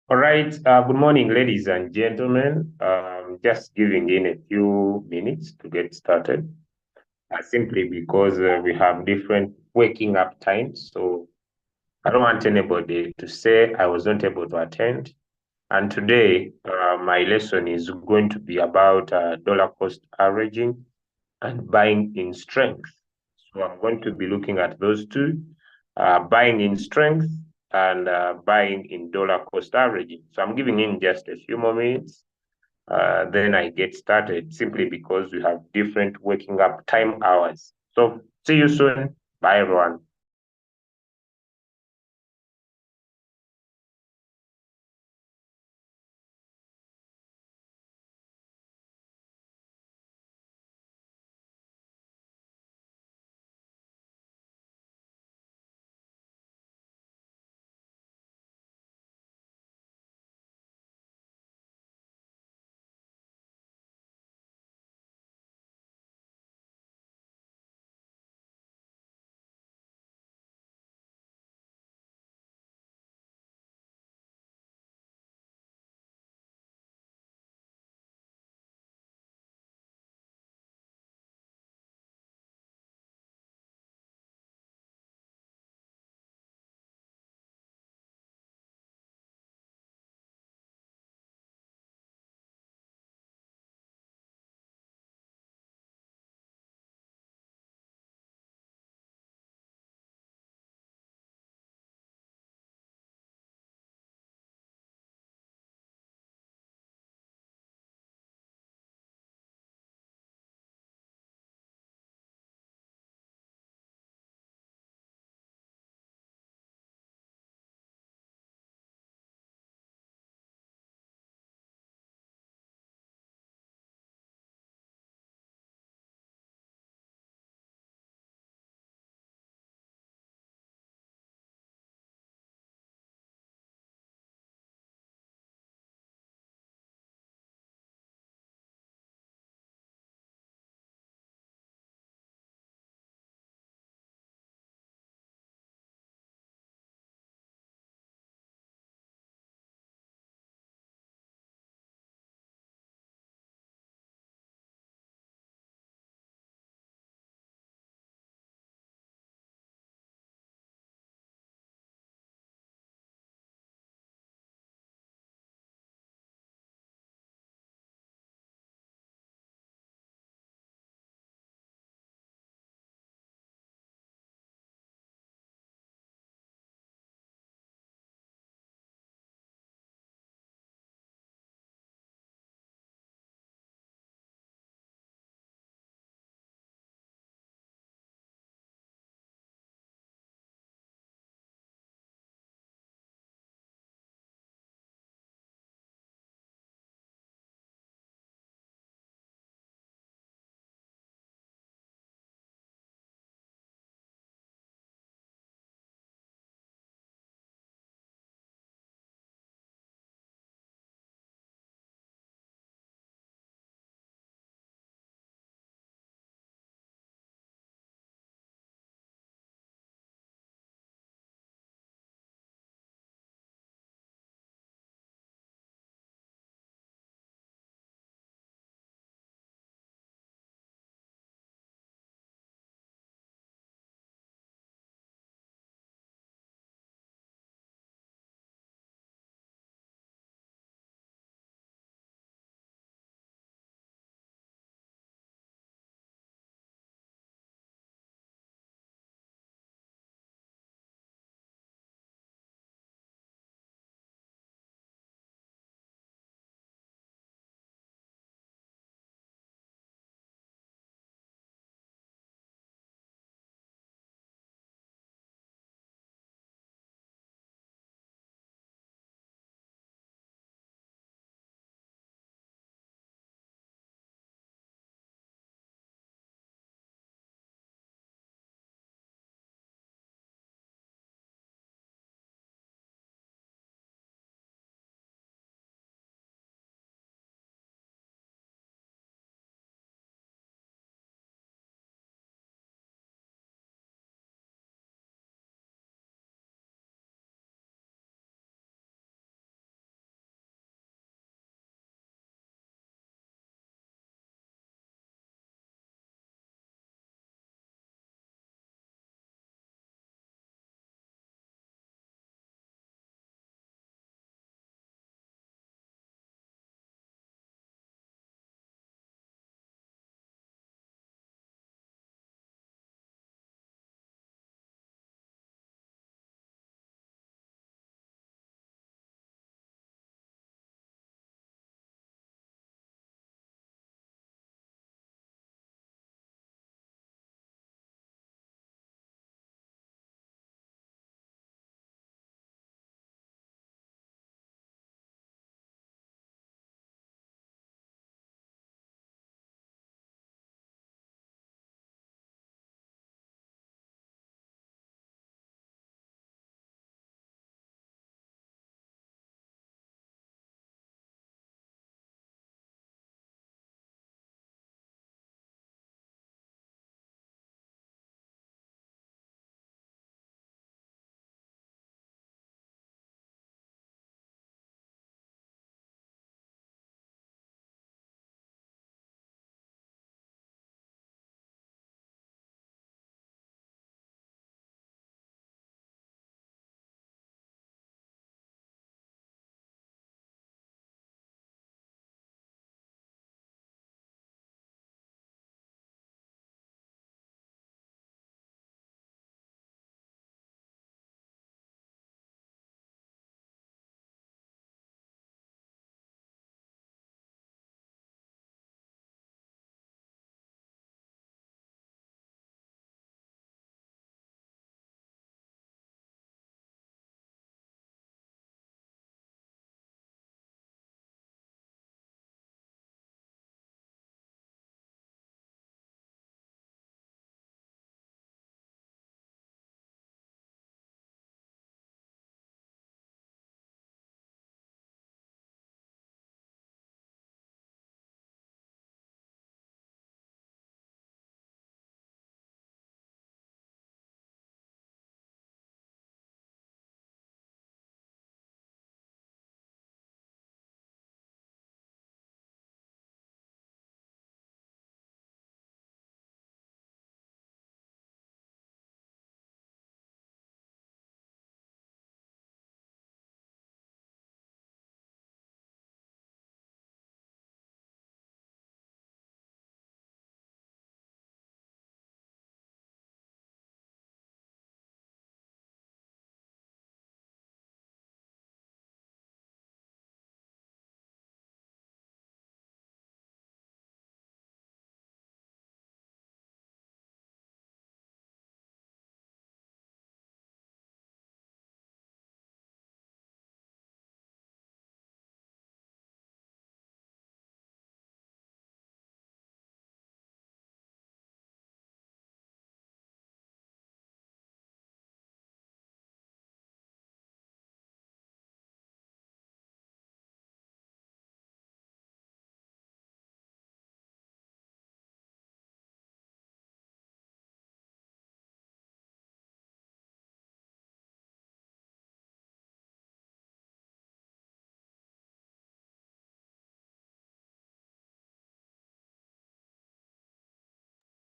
All right. Good morning, ladies and gentlemen. Just giving in a few minutes to get started, simply because we have different waking up times. So I don't want anybody to say I was not able to attend. And today, my lesson is going to be about dollar cost averaging and buying in strength. So I'm going to be looking at those two, buying in strength and buying in dollar cost averaging. So I'm giving in just a few more minutes. Then I get started simply because we have different waking up time hours. So see you soon. Bye, everyone.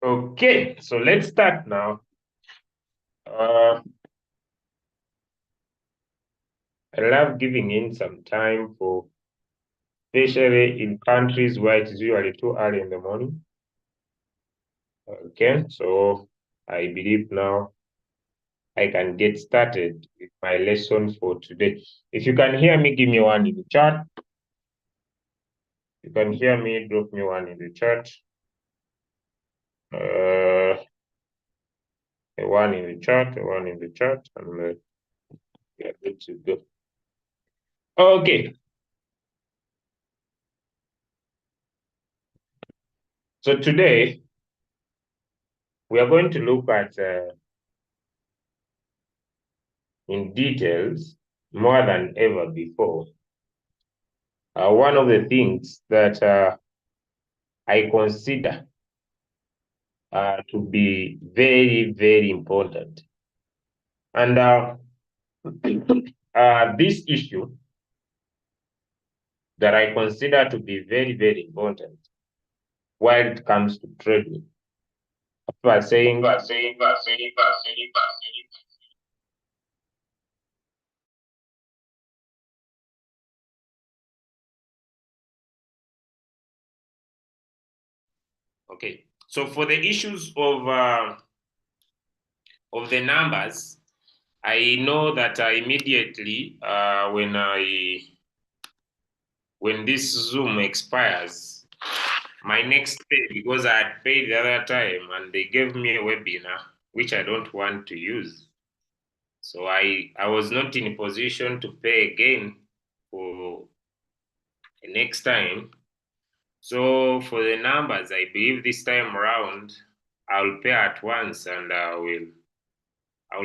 Okay, so let's start now. I love giving in some time for, especially in countries where it's usually too early in the morning. Okay, so I believe now I can get started with my lesson for today. If you can hear me, give me one in the chat. If you can hear me, drop me one in the chat. One in the chat, one in the chat, and we are good to go. Okay. So today we are going to look at in details more than ever before. One of the things that I consider to be very, very important. And this issue that I consider to be very, very important when it comes to trading. After saying, okay. So for the issues of the numbers, I know that immediately when this Zoom expires, my next pay, because I had paid the other time and they gave me a webinar which I don't want to use. So I was not in a position to pay again for the next time. So for the numbers, I believe this time around I'll pay at once and I will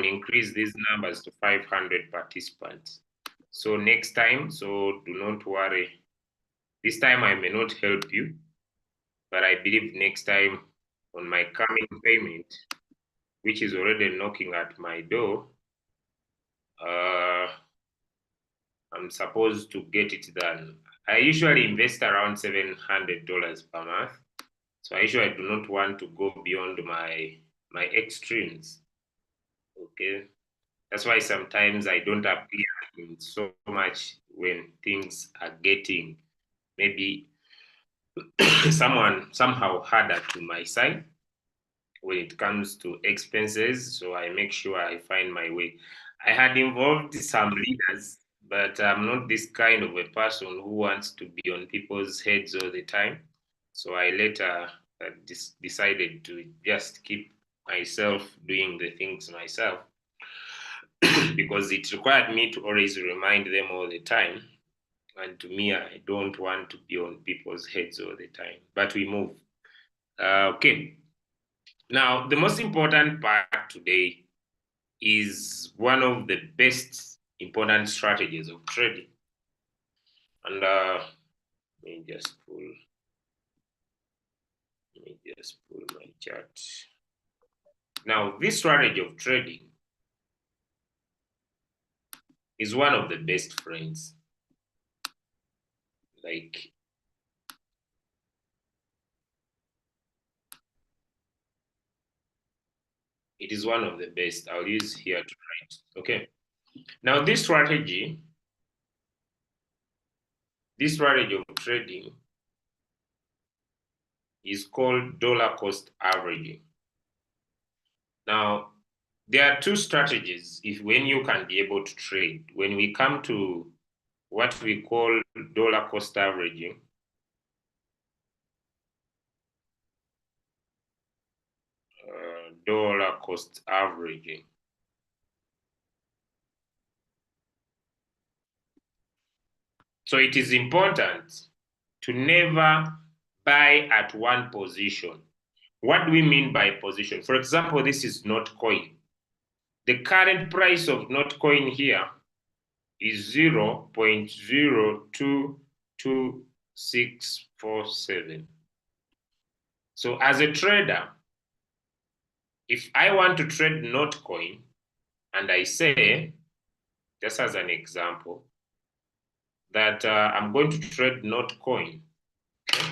increase these numbers to 500 participants. So next time, so do not worry. This time I may not help you, but I believe next time on my coming payment, which is already knocking at my door, I'm supposed to get it done. I usually invest around $700 per month. So I usually do not want to go beyond my extremes. Okay. That's why sometimes I don't appear in so much when things are getting maybe somehow harder to my side when it comes to expenses. So I make sure I find my way. I had involved some leaders, but I'm not this kind of a person who wants to be on people's heads all the time. So I later decided to just keep myself doing the things myself because it required me to always remind them all the time. And to me, I don't want to be on people's heads all the time. But we move. Okay. Now, the most important part today is one of the best important strategies of trading. And let me just pull my chart. Now, this strategy of trading is one of the best friends. Like, it is one of the best. I'll use here to write. Okay. Now, this strategy of trading is called dollar cost averaging. Now, there are two strategies if when you can be able to trade. When we come to what we call dollar cost averaging, dollar cost averaging. So it is important to never buy at one position. What do we mean by position? For example, this is not coin. The current price of not coin here is 0.022647. So as a trader, if I want to trade not coin and I say, just as an example, that I'm going to trade not coin. Okay?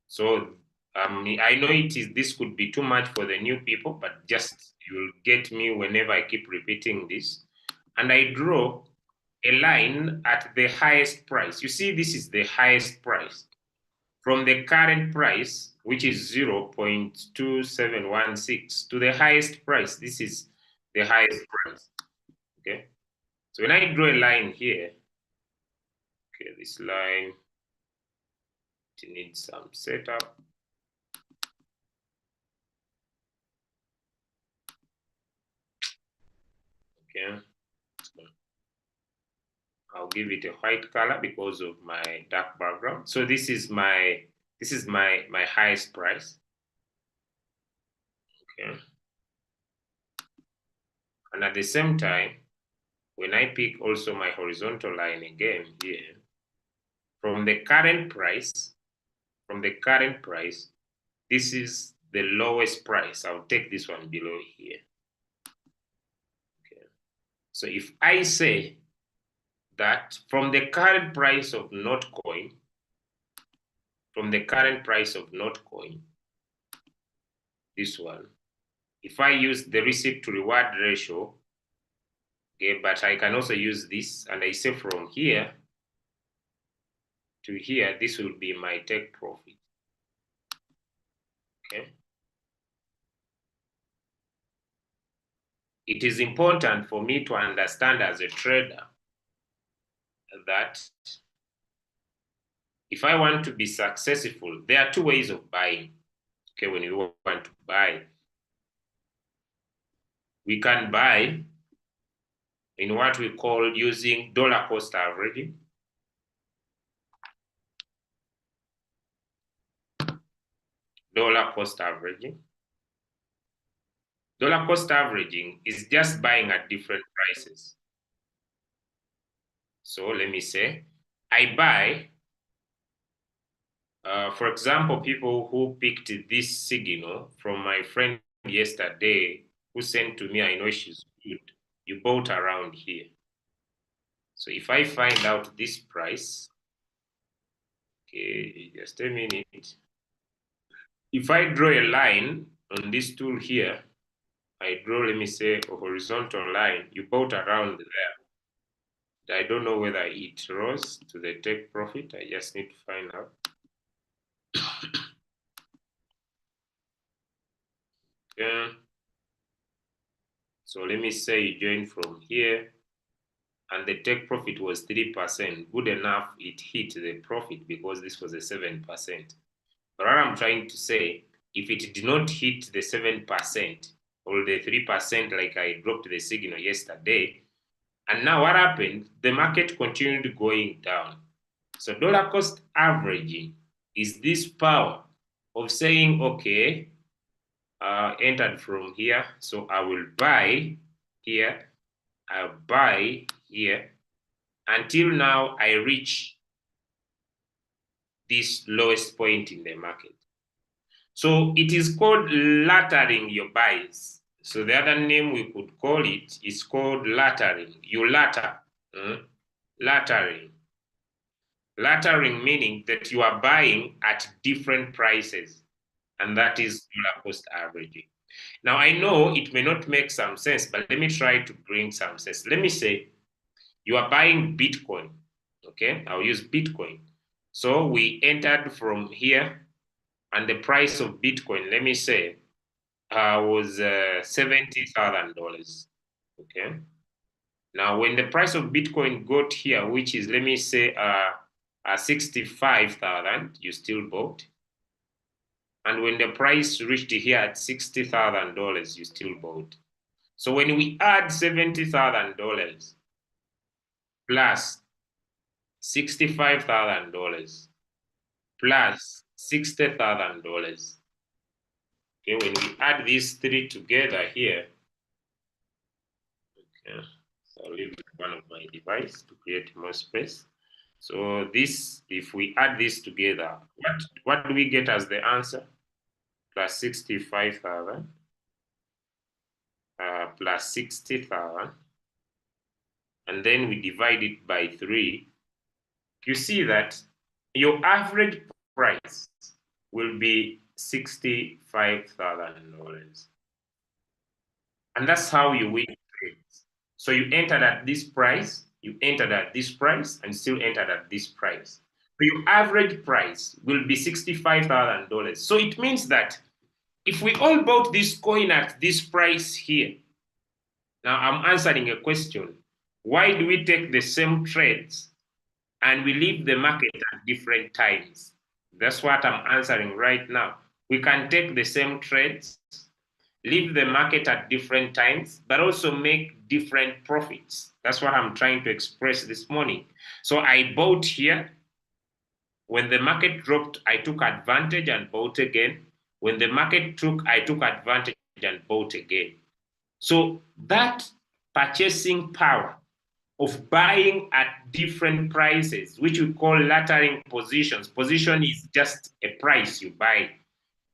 So I know this could be too much for the new people, but just you'll get me whenever I keep repeating this. And I draw a line at the highest price. You see, this is the highest price. From the current price, which is 0.2716, to the highest price, this is the highest price. Okay. So when I draw a line here, okay, this line, it needs some setup. Okay. I'll give it a white color because of my dark background. So this is my highest price. Okay. And at the same time, when I pick also my horizontal line again here, from the current price, this is the lowest price. I'll take this one below here. Okay. So if I say that from the current price of Notcoin, this one, if I use the receipt to reward ratio, okay, but I can also use this, and I say from here to here, this will be my take profit. Okay. It is important for me to understand as a trader that if I want to be successful, there are two ways of buying. Okay, when you want to buy, we can buy in what we call using dollar cost averaging. Dollar cost averaging. Dollar cost averaging is just buying at different prices. So let me say, I buy, for example, people who picked this signal from my friend yesterday, who sent to me, I know she's good. You bought around here. So if I find out this price, okay, just a minute. If I draw a line on this tool here, I draw, let me say, a horizontal line, you bought around there. I don't know whether it rose to the take profit. I just need to find out. Yeah. So let me say you join from here, and the take profit was 3%. Good enough, it hit the profit because this was a 7%. But what I'm trying to say, if it did not hit the 7% or the 3%, like I dropped the signal yesterday, and now what happened? The market continued going down. So dollar cost averaging is this power of saying, okay, entered from here, so I will buy here, I'll buy here, until now I reach this lowest point in the market. So it is called laddering your buys. So the other name we could call it is called laddering. You ladder, laddering. Laddering meaning that you are buying at different prices, and that is dollar cost averaging. Now, I know it may not make some sense, but let me try to bring some sense. Let me say you are buying Bitcoin, okay? I'll use Bitcoin. So we entered from here, and the price of Bitcoin, let me say, was $70,000, okay? Now, when the price of Bitcoin got here, which is, let me say, 65,000, you still bought. And when the price reached here at $60,000, you still bought. So when we add $70,000 plus $65,000 plus $60,000, okay, when we add these three together here, okay, so I'll leave one of my device to create more space. So this, if we add this together, what do we get as the answer? Plus 65,000 plus 60,000, and then we divide it by 3. You see that your average price will be $65,000. And that's how you win trades. So you entered at this price, you entered at this price, and still entered at this price. So your average price will be $65,000. So it means that if we all bought this coin at this price here, now I'm answering a question. Why do we take the same trades and we leave the market at different times? That's what I'm answering right now. We can take the same trades, leave the market at different times, but also make different profits. That's what I'm trying to express this morning. So I bought here. When the market dropped, I took advantage and bought again. When the market took, I took advantage and bought again. So that purchasing power of buying at different prices, which we call laddering positions. Position is just a price you buy.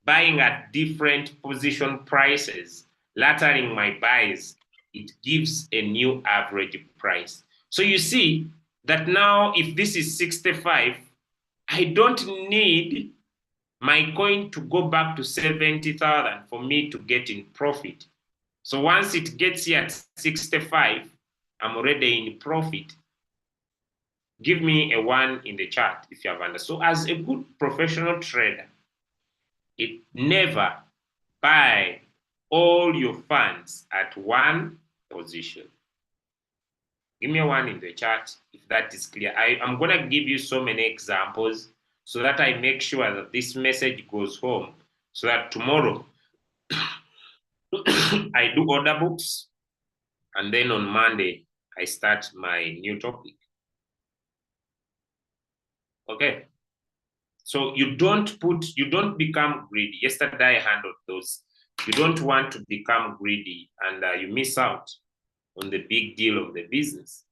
Buying at different position prices, laddering my buys, it gives a new average price. So you see that now if this is 65, I don't need my coin to go back to 70,000 for me to get in profit. So once it gets here at 65, I'm already in profit. Give me a 1 in the chat if you have understood. So as a good professional trader, it never buy all your funds at one position. Give me a 1 in the chat if that is clear. I'm going to give you so many examples so that I make sure that this message goes home so that tomorrow I do order books and then on Monday I start my new topic. Okay. So you don't become greedy. Yesterday I handled those. You don't want to become greedy and you miss out on the big deal of the business.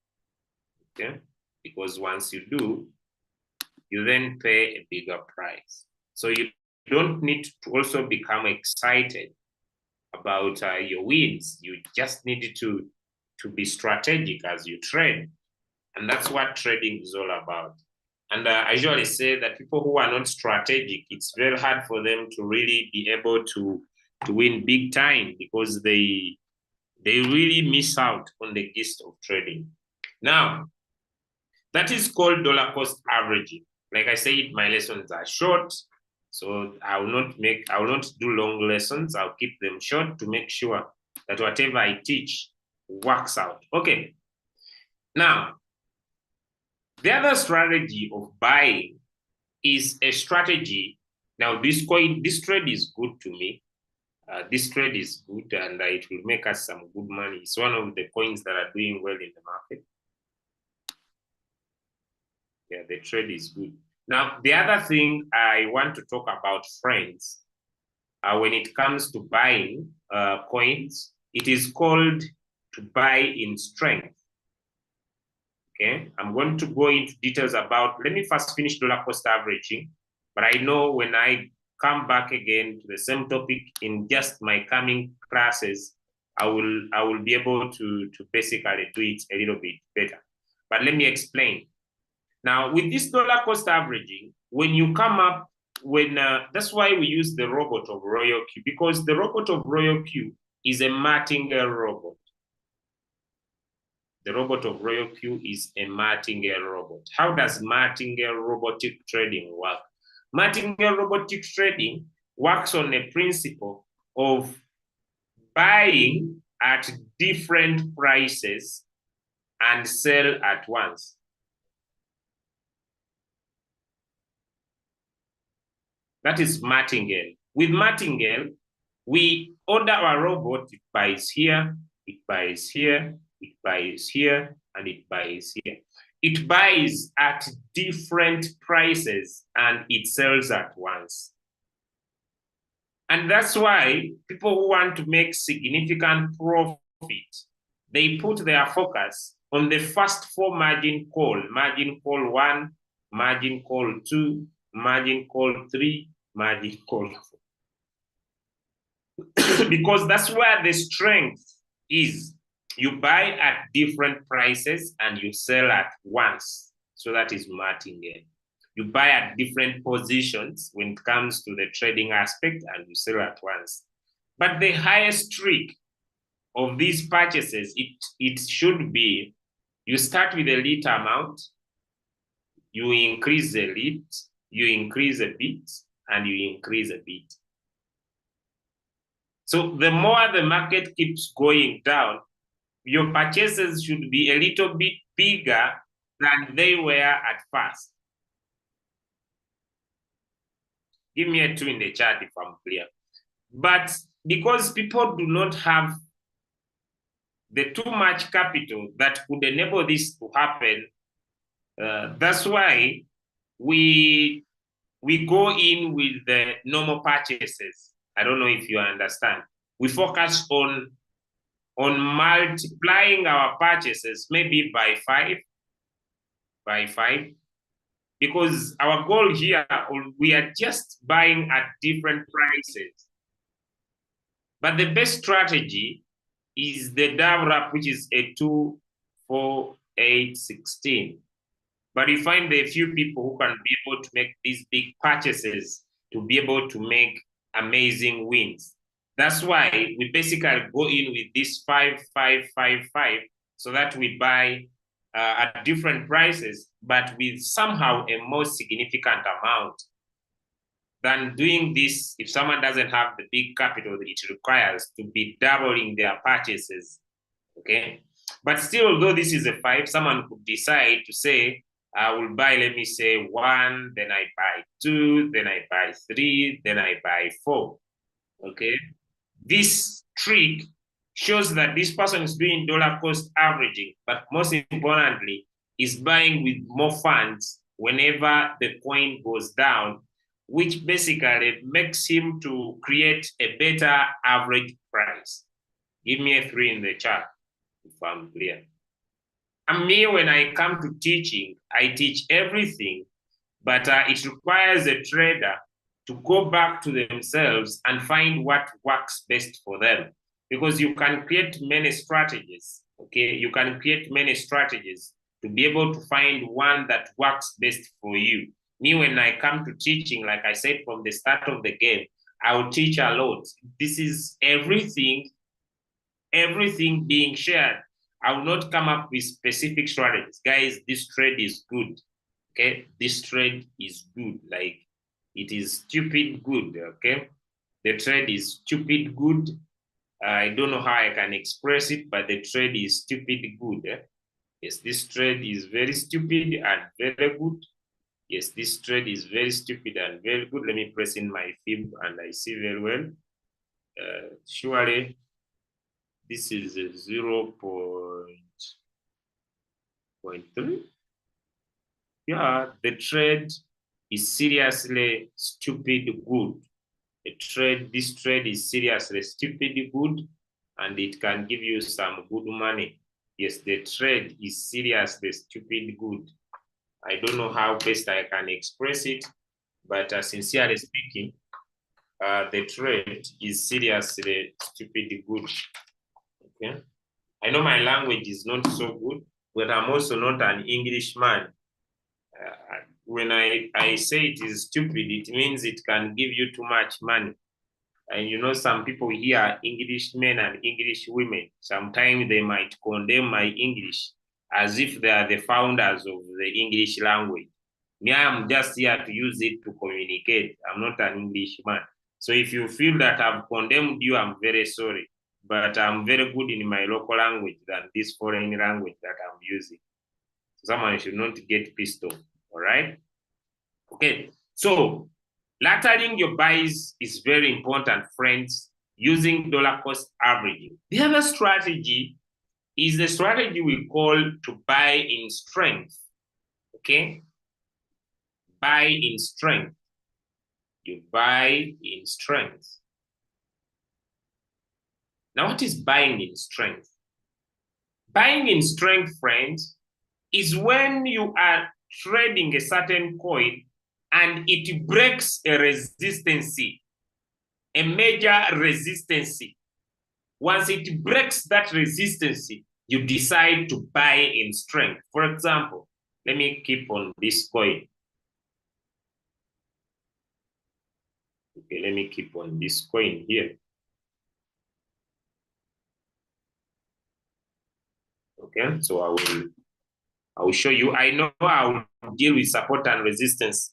Okay. Because once you do, you then pay a bigger price. So you don't need to also become excited about your wins. You just need to be strategic as you trade. And that's what trading is all about. And I usually say that people who are not strategic, it's very hard for them to really be able to win big time because they really miss out on the gist of trading. Now, that is called dollar cost averaging. Like I said, my lessons are short, so I will not do long lessons. I'll keep them short to make sure that whatever I teach works out. Okay. Now, the other strategy of buying is a strategy. Now, this trade is good to me. This trade is good and it will make us some good money. It's one of the coins that are doing well in the market. Yeah, the trade is good. Now, the other thing I want to talk about, friends, when it comes to buying coins, it is called to buy in strength. Okay, I'm going to go into details about, let me first finish dollar cost averaging, but I know when I come back again to the same topic in just my coming classes, I will be able to basically do it a little bit better. But let me explain. Now, with this dollar cost averaging, when you come up, that's why we use the robot of Royal Q, because the robot of Royal Q is a Martingale robot. The robot of Royal Q is a Martingale robot. How does Martingale robotic trading work? Martingale robotic trading works on a principle of buying at different prices and sell at once. That is Martingale. With Martingale, we order our robot, it buys here, it buys here, it buys here, and it buys here. It buys at different prices and it sells at once. And that's why people who want to make significant profit, they put their focus on the first 4 margin call 1, margin call 2, margin call 3, margin call 4. Because that's where the strength is. You buy at different prices and you sell at once. So that is Martingale. You buy at different positions when it comes to the trading aspect, and you sell at once. But the highest trick of these purchases, it should be, you start with a lit amount, you increase the lit, you increase a bit, and you increase a bit. So the more the market keeps going down, your purchases should be a little bit bigger than they were at first. Give me a 2 in the chat if I'm clear. But because people do not have the too much capital that could enable this to happen, that's why we go in with the normal purchases. I don't know if you understand. We focus on multiplying our purchases maybe by five, because our goal here, we are just buying at different prices. But the best strategy is the dab wrap, which is a 2, 4, 8, 16. But you find there are few people who can be able to make these big purchases to be able to make amazing wins. That's why we basically go in with this 5, 5, 5, 5, so that we buy at different prices, but with somehow a more significant amount than doing this. If someone doesn't have the big capital that it requires to be doubling their purchases, okay? But still, although this is a 5, someone could decide to say, I will buy, let me say 1, then I buy 2, then I buy 3, then I buy 4, okay? This trick shows that this person is doing dollar cost averaging, but most importantly, is buying with more funds whenever the coin goes down, which basically makes him to create a better average price. Give me a 3 in the chat if I'm clear. And me, when I come to teaching, I teach everything, but it requires a trader to go back to themselves and find what works best for them. Because you can create many strategies, okay? You can create many strategies to be able to find one that works best for you. Me, when I come to teaching, like I said from the start of the game, I will teach a lot. This is everything being shared. I will not come up with specific strategies. Guys, this trade is good, okay? This trade is good, like it is stupid good, okay? The trade is stupid good. I don't know how I can express it, but the trade is stupid good. Yes, this trade is very stupid and very good. Yes, this trade is very stupid and very good. Let me press in my fib and I see very well. Surely, this is a 0.3. Yeah, the trade is seriously stupid good. This trade is seriously stupid good, and it can give you some good money. Yes, the trade is seriously stupid good. I don't know how best I can express it, but sincerely speaking, the trade is seriously stupid good. Okay, I know my language is not so good, but I'm also not an Englishman. When I say it is stupid, it means it can give you too much money. And you know, some people here, English men and English women, sometimes they might condemn my English as if they are the founders of the English language. Me, I'm just here to use it to communicate. I'm not an Englishman. So if you feel that I've condemned you, I'm very sorry. But I'm very good in my local language than this foreign language that I'm using. So someone should not get pissed off, all right? Okay, so laddering your buys is very important, friends, using dollar cost averaging. The other strategy is the strategy we call to buy in strength, okay? Buy in strength. You buy in strength. Now, what is buying in strength? Buying in strength, friends, is when you are trading a certain coin and it breaks a resistance, a major resistance. Once it breaks that resistance, you decide to buy in strength. For example, let me keep on this coin. Okay, let me keep on this coin here. Okay, so I will show you. I know I will deal with support and resistance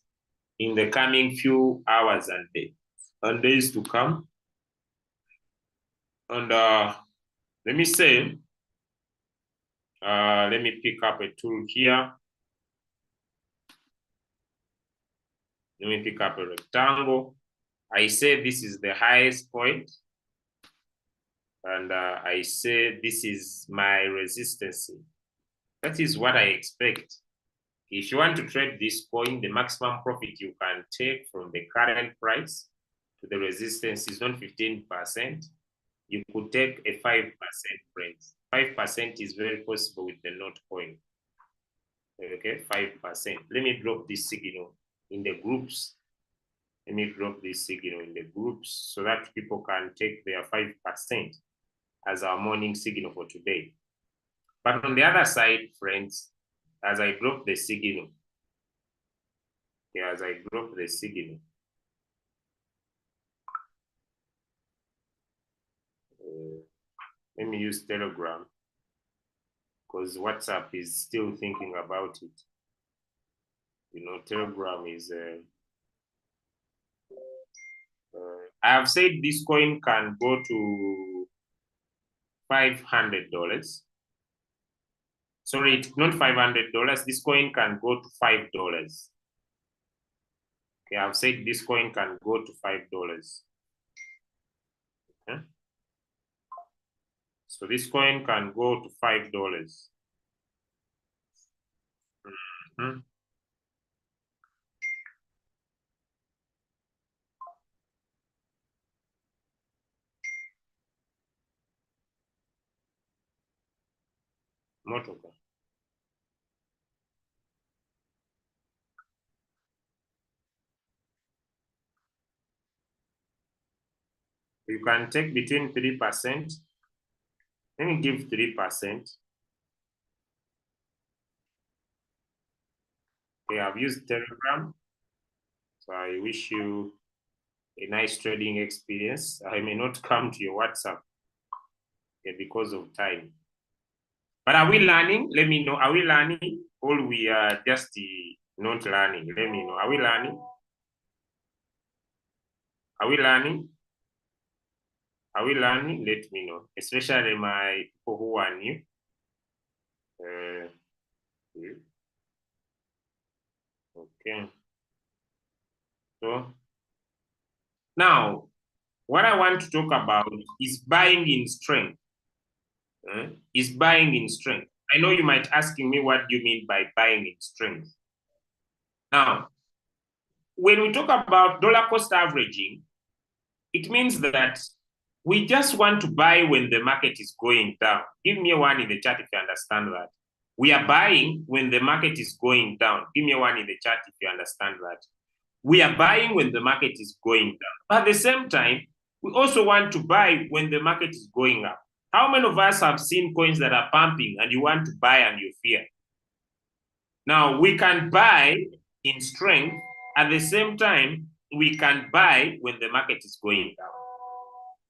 in the coming few hours and days to come. And let me say, let me pick up a tool here. Let me pick up a rectangle. I say this is the highest point, and I say this is my resistance. That is what I expect. If you want to trade this coin, the maximum profit you can take from the current price to the resistance is not 15%. You could take a 5% price. 5% is very possible with the note coin. Okay, 5%. Let me drop this signal in the groups. Let me drop this signal in the groups so that people can take their 5% as our morning signal for today. But on the other side, friends, as I drop the signal, let me use Telegram because WhatsApp is still thinking about it. You know, Telegram is. I have said this coin can go to $500. Sorry, not $500. This coin can go to $5. Okay, I've said this coin can go to $5. Okay. So this coin can go to $5. Mm-hmm. Motoka. You can take between 3%. Let me give 3%. Okay, I've used Telegram. So I wish you a nice trading experience. I may not come to your WhatsApp because of time. But are we learning? Let me know. Are we learning? Or we are just not learning? Let me know. Are we learning? Are we learning? Are we learning? Let me know. Especially my people who are new. Okay. So now, what I want to talk about is buying in strength. Is buying in strength. I know you might asking me what do you mean by buying in strength. Now, when we talk about dollar cost averaging, it means that we just want to buy when the market is going down. Give me a one in the chat if you understand that. We are buying when the market is going down. Give me a one in the chat if you understand that. We are buying when the market is going down. But at the same time, we also want to buy when the market is going up. How many of us have seen coins that are pumping and you want to buy and you fear? Now, we can buy in strength. At the same time, we can buy when the market is going down.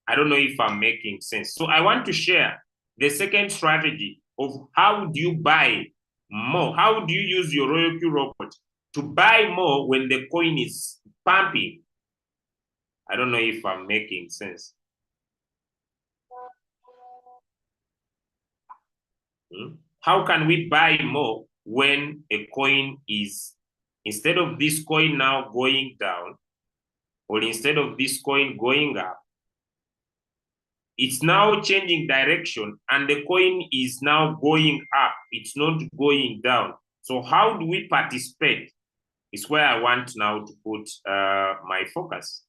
I don't know if I'm making sense. So I want to share the second strategy of how do you buy more? How do you use your Royal Q robot to buy more when the coin is pumping? I don't know if I'm making sense. How can we buy more when a coin is, instead of this coin now going down, or instead of this coin going up, it's now changing direction and the coin is now going up. It's not going down. So how do we participate? Is where I want now to put my focus.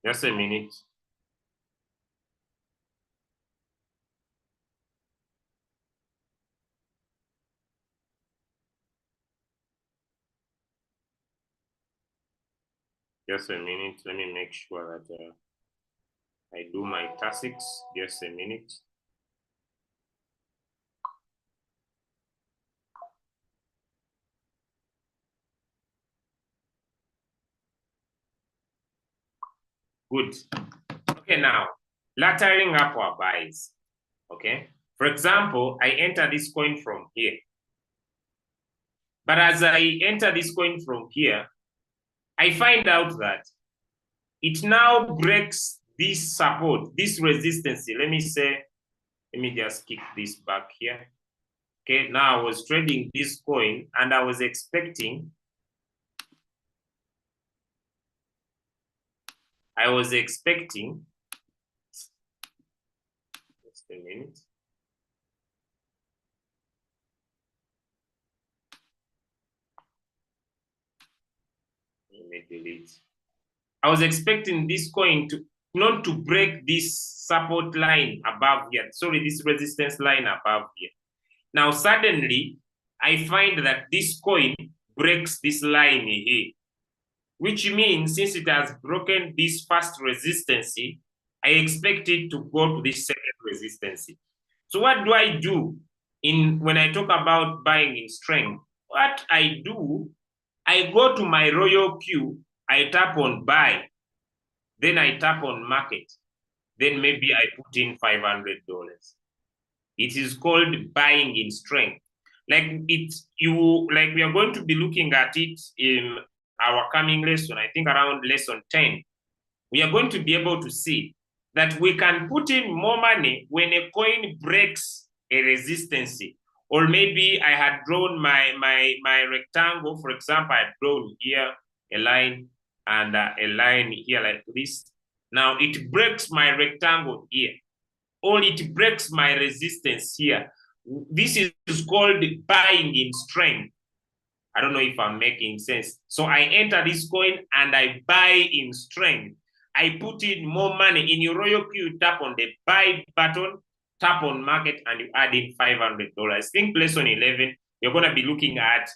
Just a minute. Just a minute. Let me make sure that I do my tasks, just a minute. Good. Okay, now, laddering up our buys. Okay. For example, I enter this coin from here. But as I enter this coin from here, I find out that it now breaks this support, this resistance. Let me just kick this back here. Okay, now I was trading this coin and I was expecting just a minute. Let me delete. I was expecting this coin to not to break this support line above here. Sorry, this resistance line above here. Now, suddenly, I find that this coin breaks this line here, which means since it has broken this first resistance, I expect it to go to this second resistance. So what do I do when I talk about buying in strength? What I do, I go to my royal queue, I tap on buy, then I tap on market, then maybe I put in $500. It is called buying in strength. Like we are going to be looking at it in our coming lesson, I think around lesson 10. We are going to be able to see that we can put in more money when a coin breaks a resistance. Or maybe I had drawn my rectangle. For example, I had drawn here a line and a line here like this. Now it breaks my rectangle here, or it breaks my resistance here. This is called buying in strength. I don't know if I'm making sense. So I enter this coin and I buy in strength. I put in more money. In your royal queue, tap on the buy button, tap on market, and you add in $500. I think lesson 11, you're going to be looking at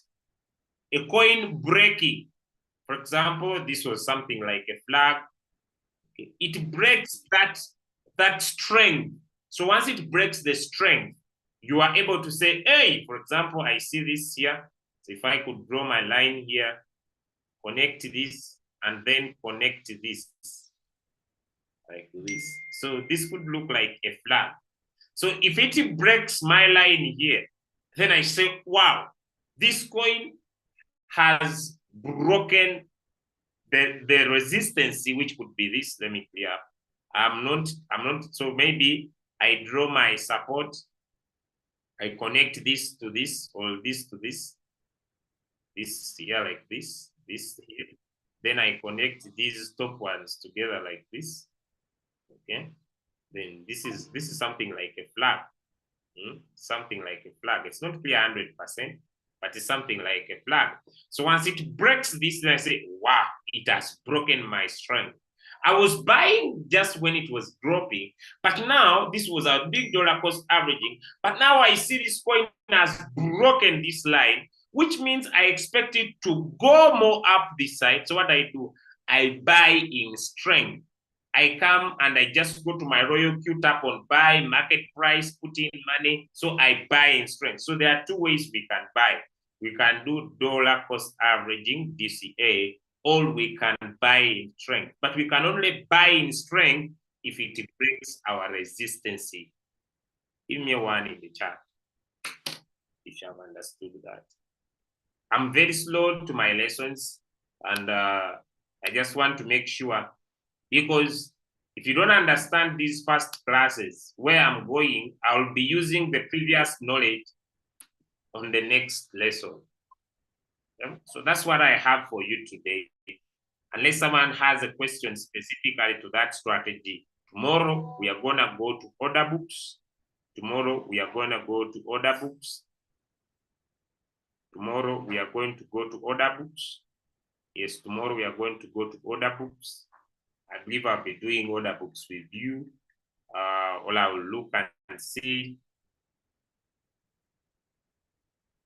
a coin breaking. For example, this was something like a flag. It breaks that strength. So once it breaks the strength, you are able to say, hey, for example, I see this here. So if I could draw my line here, connect this, and then connect this, like this. So this could look like a flag. So if it breaks my line here, then I say, wow, this coin has broken the resistance, which could be this. Let me clear up. I'm not, so maybe I draw my support, I connect this to this, or this to this here like this here. Then I connect these top ones together like this. Okay. Then this is something like a flag. Something like a flag. It's not clear 100%, but it's something like a flag. So once it breaks this, then I say, wow, it has broken my strength. I was buying just when it was dropping, but now this was a big dollar cost averaging. But now I see this coin has broken this line, which means I expect it to go more up this side. So what I do, I buy in strength. I come and I just go to my royal queue, tap on buy, market price, put in money. So I buy in strength. So there are two ways we can buy. We can do dollar cost averaging, DCA, or we can buy in strength. But we can only buy in strength if it breaks our resistance. Give me a one in the chat if you have understood that. I'm very slow to my lessons, and I just want to make sure, because if you don't understand these first classes, where I'm going, I'll be using the previous knowledge on the next lesson. Yeah? So that's what I have for you today. Unless someone has a question specifically to that strategy, tomorrow we are going to go to order books. Tomorrow we are going to go to order books. Tomorrow we are going to go to order books. Yes, tomorrow we are going to go to order books. I believe I'll be doing order books with you. Or I will look and see.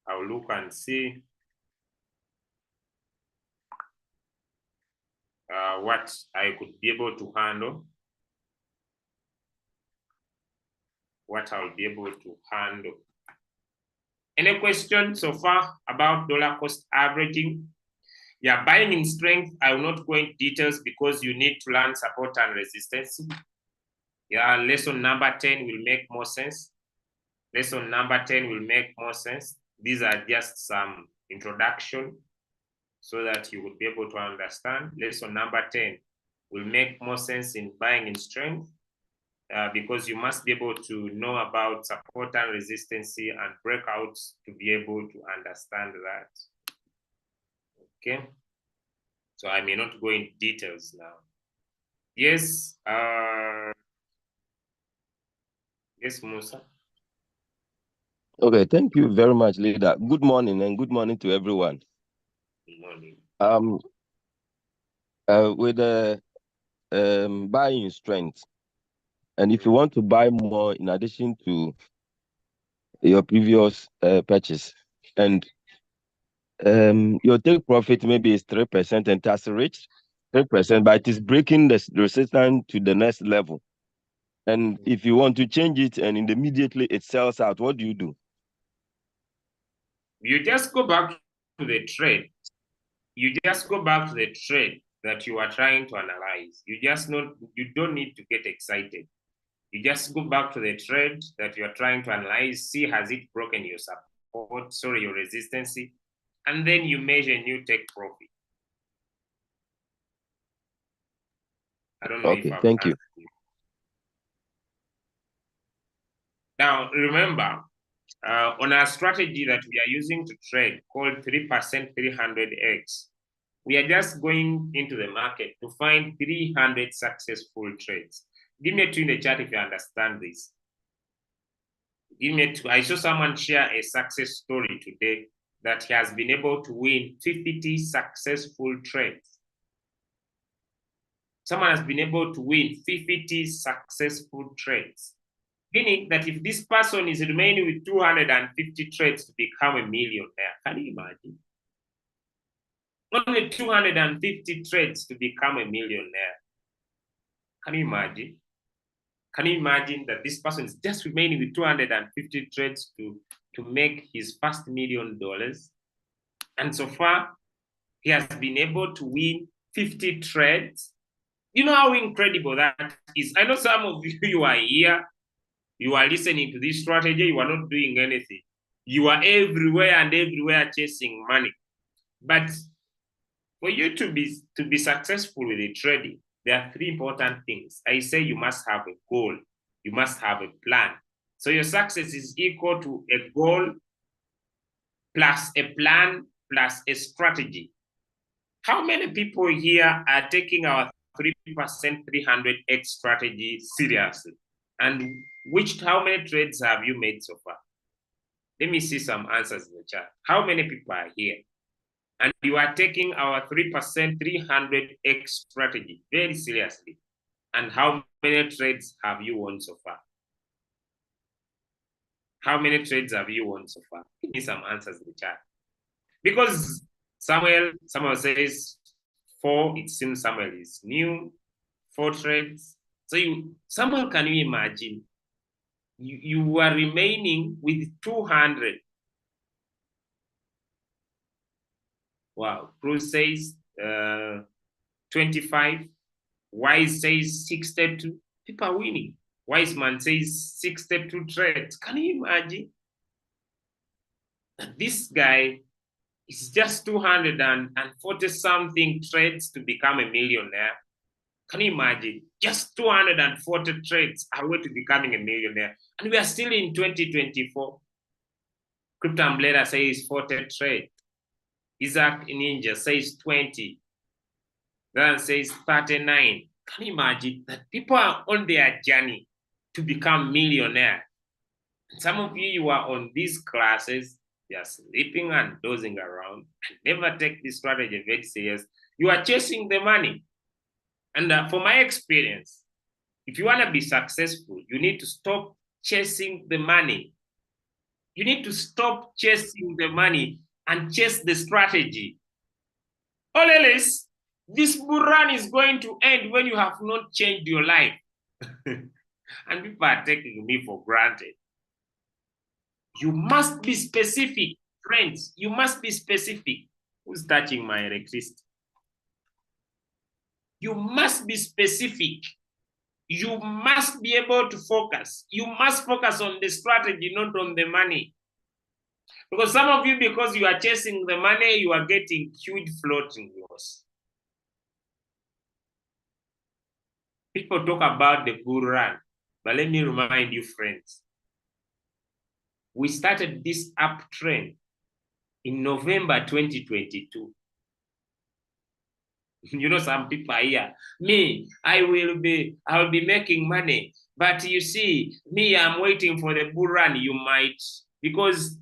I'll look and see what I could be able to handle. what I'll be able to handle. Any questions so far about dollar cost averaging? Yeah, buying in strength, I will not go into details because you need to learn support and resistance. Yeah, lesson number 10 will make more sense. Lesson number 10 will make more sense. These are just some introduction so that you will be able to understand. Lesson number 10 will make more sense in buying in strength because you must be able to know about support and resistance and breakouts to be able to understand that. Okay. So I may not go into details now. Yes. Yes, Musa. Okay, thank you very much, leader. Good morning and good morning to everyone. Good morning. With the buying strength, and if you want to buy more in addition to your previous purchase, and your take profit maybe is 3% and tax rate 3%, but it is breaking the resistance to the next level. And if you want to change it and immediately it sells out, what do you do? You just go back to the trade. You just go back to the trade that you are trying to analyze. You don't need to get excited. You just go back to the trade that you are trying to analyze, see has it broken your support, your resistance, and then you measure and you take profit. I don't know if I've thank you. Now, remember, on our strategy that we are using to trade called 3% 300X, we are just going into the market to find 300 successful trades. Give me a 2 in the chat if you understand this. Give me a 2. I saw someone share a success story today that he has been able to win 50 successful trades. Someone has been able to win 50 successful trades. Meaning that if this person is remaining with 250 trades to become a millionaire, can you imagine? Only 250 trades to become a millionaire. Can you imagine? Can you imagine that this person is just remaining with 250 trades to make his first $1 million? And so far, he has been able to win 50 trades. You know how incredible that is? I know some of you are here, you are listening to this strategy, you are not doing anything. You are everywhere and everywhere chasing money. But for you to be successful with the trading, there are 3 important things. I say you must have a goal. You must have a plan. So your success is equal to a goal plus a plan plus a strategy. How many people here are taking our 3% 300X strategy seriously? And how many trades have you made so far? Let me see some answers in the chat. How many people are here? And you are taking our 3% 300X strategy very seriously. And how many trades have you won so far? How many trades have you won so far? Give me some answers in the chat. Because Samuel says 4, it seems Samuel is new, 4 trades. So Samuel, can you imagine? You are remaining with 200. Wow. Bruce says 25. Wise says 62. People are winning. Wise man says 62 trades. Can you imagine? This guy is just 240 something trades to become a millionaire. Can you imagine? Just 240 trades away to becoming a millionaire. And we are still in 2024. Crypto Umbrella says 40 trades. Isaac Ninja says 20. Dan says 39. Can you imagine that people are on their journey to become millionaire? Some of you are on these classes, you are sleeping and dozing around and never take this strategy very serious. You are chasing the money. And for my experience, if you want to be successful, you need to stop chasing the money. You need to stop chasing the money and chase the strategy. Or else, this bull run is going to end when you have not changed your life. And people are taking me for granted. You must be specific, friends. You must be specific. Who's touching my electricity? You must be specific. You must be able to focus. You must focus on the strategy, not on the money. Because some of you, because you are chasing the money, you are getting huge floating loss. People talk about the bull run, but let me remind you, friends, we started this uptrend in November 2022. You know, some people are here. Me, I'll be making money. But you see, me, I'm waiting for the bull run. You might, because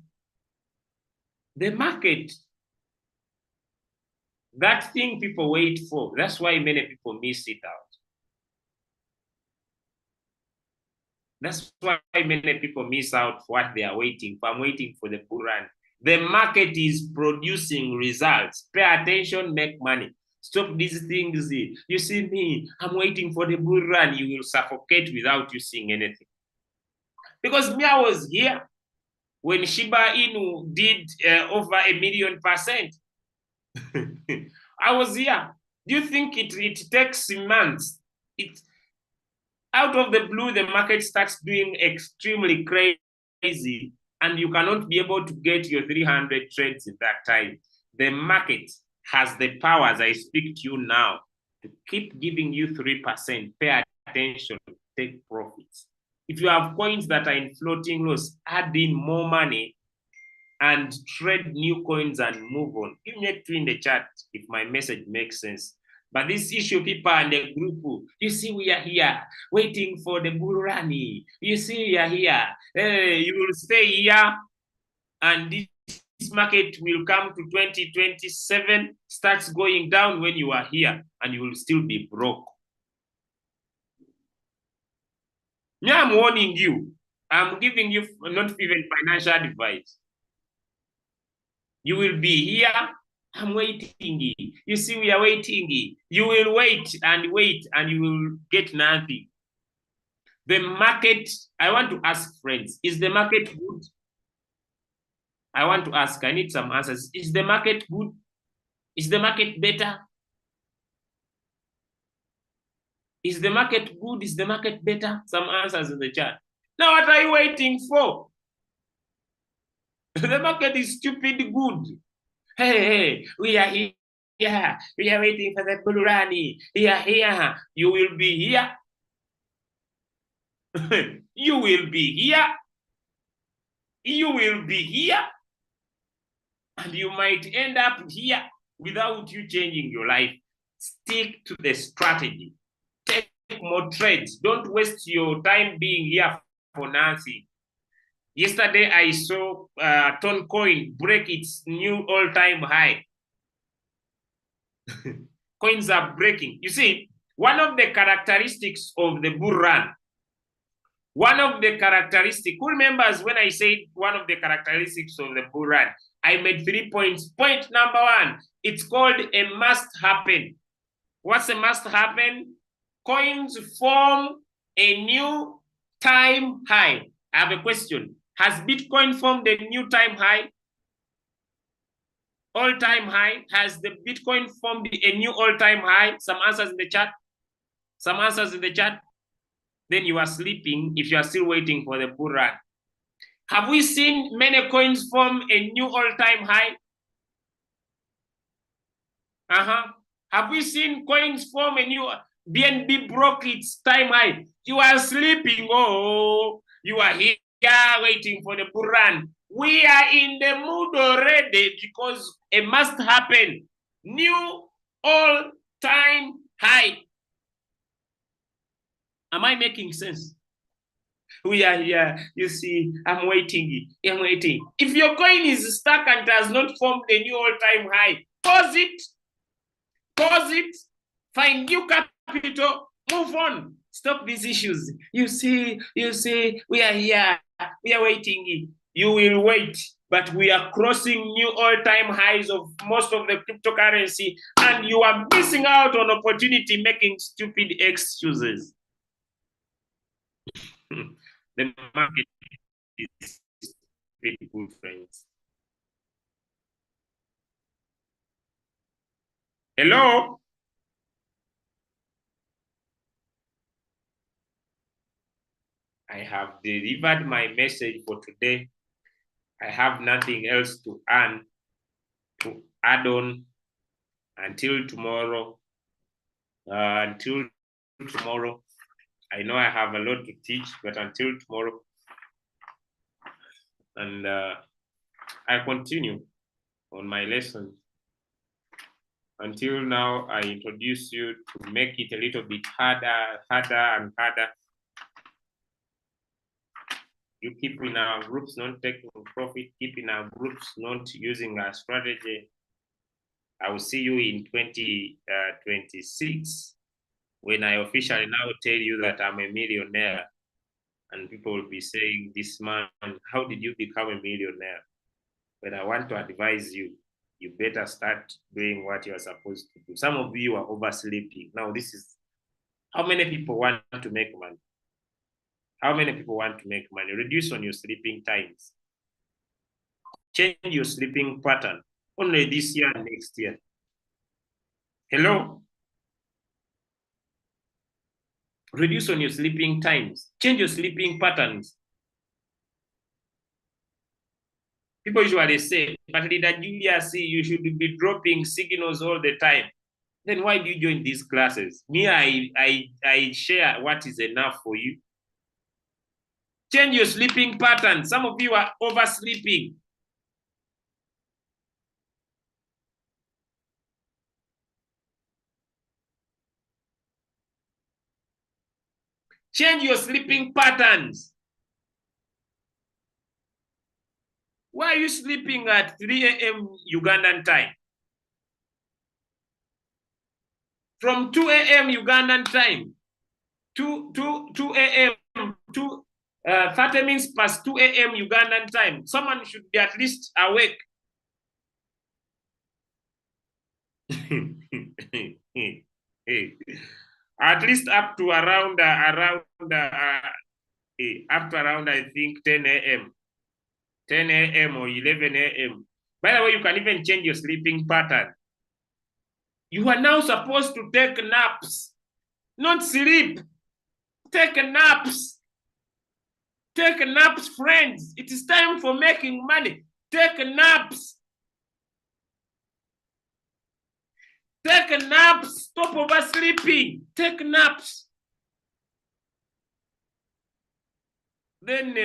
the market, that thing people wait for, that's why many people miss it out. That's why many people miss out for what they are waiting for. I'm waiting for the bull run. The market is producing results. Pay attention, make money. Stop these things. You see me, I'm waiting for the bull run. You will suffocate without you seeing anything. Because me, I was here when Shiba Inu did over 1,000,000%. I was here. Do you think it takes months? Out of the blue, the market starts doing extremely crazy, and you cannot be able to get your 300 trades at that time. The market has the power, as I speak to you now, to keep giving you 3%. Pay attention, take profits. If you have coins that are in floating loss, add in more money and trade new coins and move on. Give me a 2 in the chat if my message makes sense. But this issue, people in the group, you see, we are here waiting for the bull run. You see, we are here. You will stay here, and this market will come to 2027, starts going down when you are here, and you will still be broke. Me, I'm warning you. I'm giving you not even financial advice. You will be here. I'm waiting. You see, we are waiting. You will wait, and you will get nothing. The market, I want to ask friends, is the market good? I want to ask, I need some answers. Is the market good? Is the market better? Is the market good? Is the market better? Some answers in the chat. Now, what are you waiting for? The market is stupid good. Hey, we are here. Yeah, we are waiting for the bull run. We are here. You will be here. You will be here. You will be here. And you might end up here without you changing your life. Stick to the strategy. Take more trades. Don't waste your time being here for nothing. Yesterday, I saw Ton Coin break its new all-time high. Coins are breaking. You see, one of the characteristics of the bull run, who remembers when I said one of the characteristics of the bull run? I made 3 points. Point number 1, it's called a must happen. What's a must happen? Coins form a new time high. I have a question. Has Bitcoin formed a new time high? All-time high? Has the Bitcoin formed a new all-time high? Some answers in the chat. Some answers in the chat. Then you are sleeping if you are still waiting for the bull run. Have we seen many coins form a new all-time high? Have we seen coins form a new? BNB broke its time high. You are sleeping. Oh, you are here waiting for the bull run. We are in the mood already because it must happen. New all-time high. Am I making sense? We are here. You see, I'm waiting. I'm waiting. If your coin is stuck and has not formed a new all-time high, pause it. Pause it. Find new capital. Move on. Stop these issues. You see, we are here. We are waiting. You will wait. But we are crossing new all-time highs of most of the cryptocurrency, and you are missing out on opportunity making stupid excuses. The market is pretty good, friends. Hello? I have delivered my message for today. I have nothing else to add on until tomorrow. Until tomorrow, I know I have a lot to teach, but until tomorrow, and I continue on my lesson. Until now, I introduce you to make it a little bit harder and harder. You keep in our groups not taking profit, keep in our groups not using our strategy. I will see you in 2026 when I officially now tell you that I'm a millionaire. And people will be saying, this man, how did you become a millionaire? But I want to advise you, you better start doing what you're supposed to do. Some of you are oversleeping. Now, this is how many people want to make money? How many people want to make money? Reduce on your sleeping times. Change your sleeping pattern. Only this year and next year. Hello? Reduce on your sleeping times. Change your sleeping patterns. People usually say, but Leader Julius, you should be dropping signals all the time. Then why do you join these classes? Me, I share what is enough for you. Change your sleeping pattern. Some of you are oversleeping. Change your sleeping patterns. Why are you sleeping at 3 a.m. Ugandan time? From 2 a.m. Ugandan time, 2 a.m. 30 minutes past 2 a.m. Ugandan time. Someone should be at least awake. At least up to around up to around I think 10 a.m. 10 a.m. or 11 a.m. By the way, you can even change your sleeping pattern. You are now supposed to take naps, not sleep. Take naps. Take naps, friends. It is time for making money. Take naps. Take naps. Stop oversleeping. Take naps. Then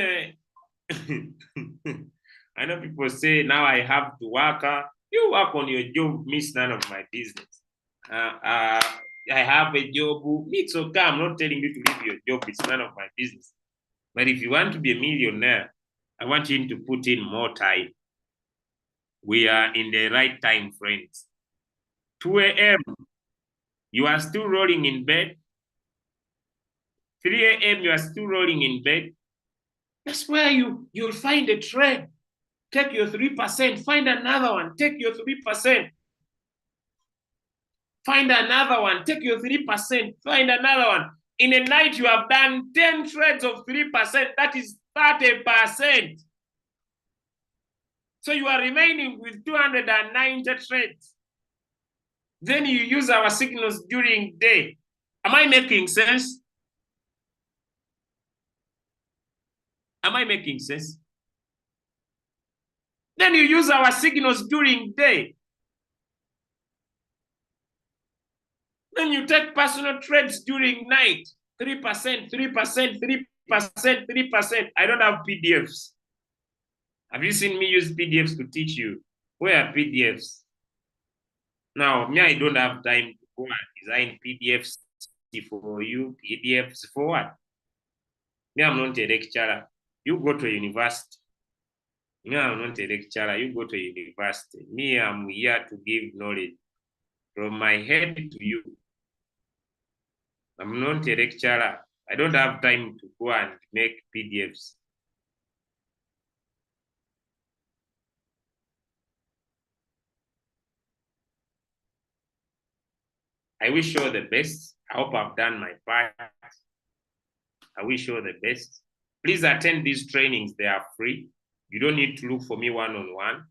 I know people say now I have to work. You work on your job, miss none of my business. I have a job. It's okay. I'm not telling you to leave your job. It's none of my business. But if you want to be a millionaire, I want you to put in more time. We are in the right time, friends. 2 a.m., you are still rolling in bed. 3 a.m., you are still rolling in bed. That's where you'll find a trade. Take your 3%, find another one, take your 3%. Find another one, take your 3%, find another one. In a night, you have done 10 trades of 3%. That is 30%. So you are remaining with 290 trades. Then you use our signals during day. Am I making sense? Am I making sense? Then you use our signals during day. Then you take personal trades during night. 3%, 3%, 3%, 3%. I don't have PDFs. Have you seen me use PDFs to teach you? Where are PDFs? Now, me, I don't have time to go and design PDFs for you. PDFs for what? Me, I'm not a lecturer. You go to a university. Me, I'm not a lecturer. You go to a university. Me, I'm here to give knowledge from my head to you. I'm not a lecturer. I don't have time to go and make PDFs. I wish you all the best. I hope I've done my part. I wish you all the best. Please attend these trainings. They are free. You don't need to look for me one-on-one.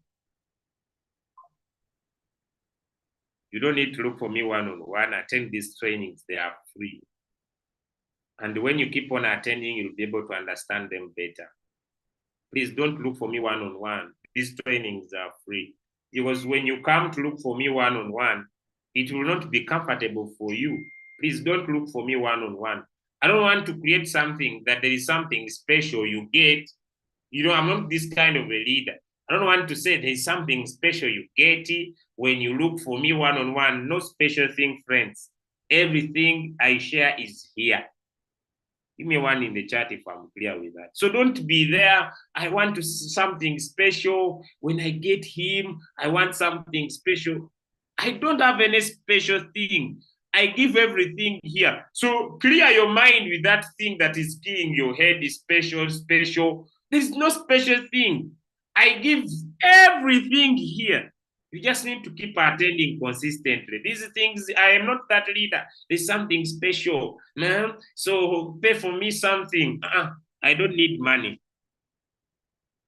You don't need to look for me one-on-one. Attend these trainings. They are free. And when you keep on attending, you'll be able to understand them better. Please don't look for me one-on-one. These trainings are free. Because when you come to look for me one-on-one, it will not be comfortable for you. Please don't look for me one-on-one. I don't want to create something that there is something special you get. You know, I'm not this kind of a leader. I don't want to say there's something special you get when you look for me one-on-one. No special thing, friends. Everything I share is here. Give me one in the chat if I'm clear with that. So don't be there. I want to something special. When I get him, I want something special. I don't have any special thing. I give everything here. So clear your mind with that thing that is killing your head is special, special. There's no special thing. I give everything here. You just need to keep attending consistently. These things, I am not that leader. There's something special, man. So pay for me something. I don't need money.